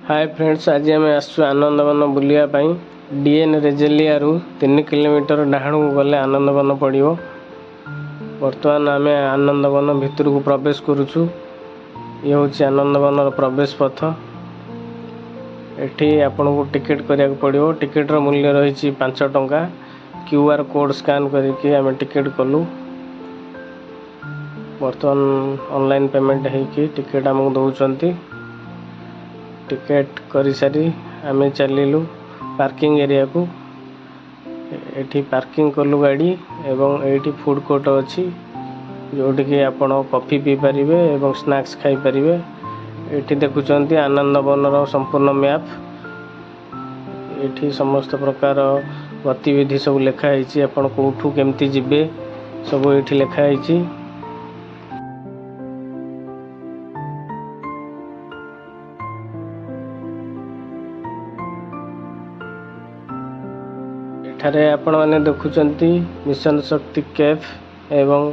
Hi friends, आज आम आसु आनंदवन बुलियापाई डीएन रेजेलिया 3 किलोमीटर डाणू गले आनंदवन पड़ो। बर्तमान आम आनंदवन भितर को प्रवेश करुचु। ये हूँ आनंदवन प्रवेश पथ। एठी आपन को टिकेट करिया पड़ो। टिकेट रो मूल्य रही 5 टंका। क्यूआर कोड स्कैन करके आम टिकेट कलु। बर्तमान ऑनलाइन पेमेंट होगी टिकेट आमको दौरान। टिकेट करी सारी आमे चलिलु पार्किंग एरिया को। एठी पार्किंग कलु गाड़ी एवं एठी फूड कोर्ट अच्छी जोटि कि आपण कॉफी पी पारिबे एवं स्नैक्स खाई पारिबे। एठी देखुचंती आनंदवन संपूर्ण मैप। एठी समस्त प्रकार गतिविधि सब लिखा है। आपण कोठू केमती जिबे सब एठी लिखा है। एठारे आपण माने देखुचंती मिशन शक्ति कैफ एवं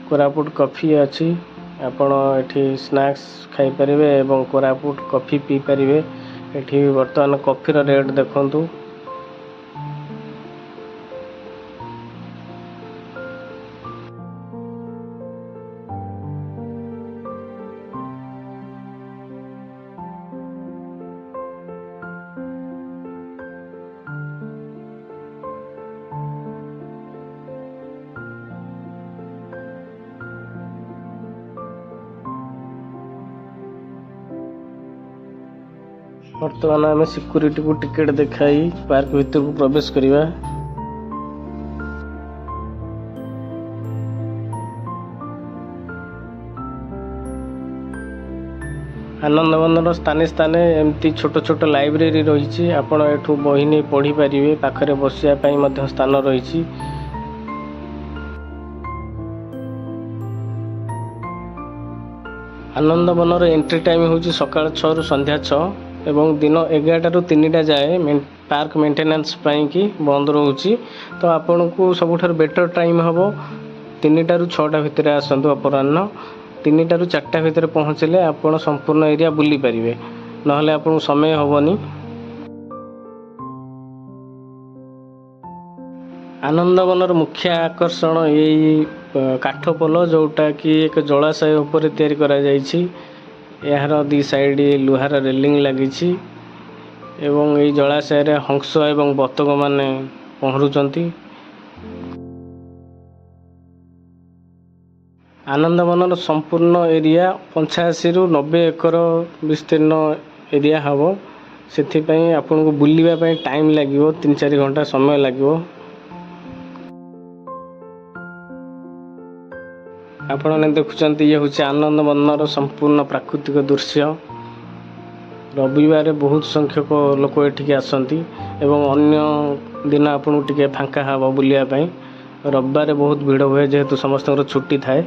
कोरापुट कॉफी अच्छी। आपण एठी स्नैक्स खाई परिवे एवं कोरापुट कॉफी पी परिवे। एठी वर्तमान कॉफी रो रेट देखंतु। बर्तमान आम सिक्यूरीटी को टिकेट देखाई पार्क भीतर को प्रवेश करिवा। आनंदवन स्थाने स्थाने एमती छोट छोट लाइब्रेरी रही। आपण एठू बही नहीं पढ़ी पारिबे। पाखरे बसिया पई मध्य स्थान रही। आनंदवन एंट्री टाइम हूँ सकाळ 6 रु संध्या 6 एवं दिन 11 रु 3टा जाए पार्क मेंटेनेंस की बंद रोचे। तो आपन को सबुठार बेटर टाइम हम 3टा रु 6टा भितर आसतु। अपराह्न 3टा रु 4टा भितर पहुँचले आपन संपूर्ण एरिया बुली पारिबे। नहले आपन समय हेनी। आनंदवन मुख्य आकर्षण यही काठपोल जोटा कि एक जलाशय उपर तैयारी करा जायछि। यार दी साइड लुहार रेलिंग लगी एवं ये जलाशय रे हंस एवं बतक माने पहरुचंती। आनंदवन संपूर्ण एरिया 85 रु 90 एकर विस्तीर्ण एरिया हम। से आपन को बुलवाई टाइम लगे 3-4 घंटा समय लगे। आपण ने देखुचंती ये हूँ आनंदवन संपूर्ण प्राकृतिक दृश्य। रविवार बहुत संख्यक लोक एठिक आसती एवं अन्य दिन आपन टिके फांका हम बुलिया। रविवार बहुत भीड़ हुए जेहेतु समस्त छुट्टी थाए।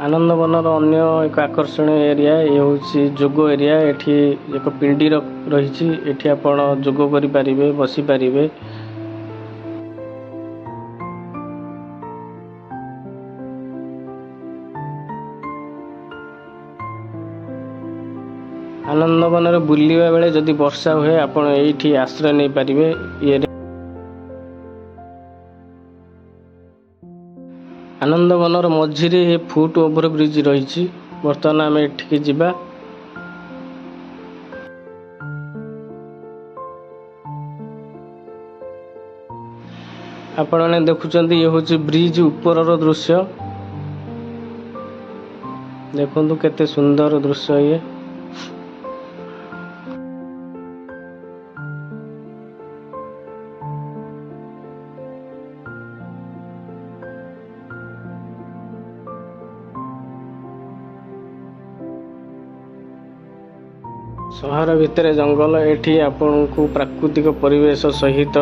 आनंदवन अन्य एक आकर्षणीय एरिया ये हूँ जोग एरिया। एठी एक पिंडी रही। एठी आपण जोग करि पारिबे, बसी पारिबे। आनंदवन रे बुलिवा बेले जदि वर्षा हुए आपण एठी आश्रय नहीं पारिबे। ये आनंदवन मझिरे फुट ओवर ब्रिज रही। बर्तमान आम एठिक जिबा। आपण ने देखुचंती ये हूँ ब्रिज ऊपर दृश्य। देखंतु केते सुंदर दृश्य ये। सहर भितर जंगल एठी आपन को प्राकृतिक परिवेश सहित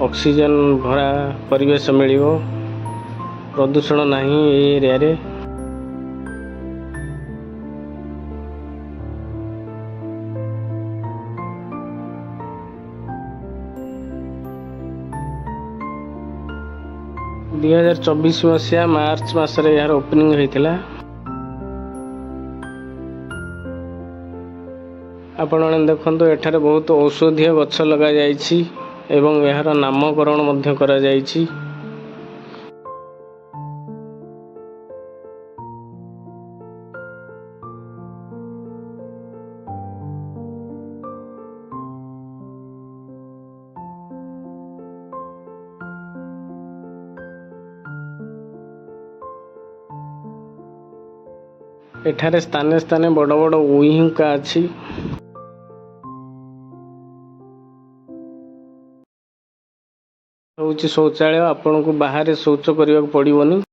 ऑक्सीजन भरा परिवेश मिलिबो। प्रदूषण नहीं एरिया रे। 2024 मसीहा मार्च मासरे यार ओपनिंग होइतिला। आपण देखंतु एठारे बहुत औषधीय गछ लगा जायछि एवं यार नामकरण मध्य करा जायछि। एठारे स्थाने स्थाने बड़ बड़ उइहुका अछि। होउछि शौचालय, आपन को बाहर शौच करिया पड़िबोनी।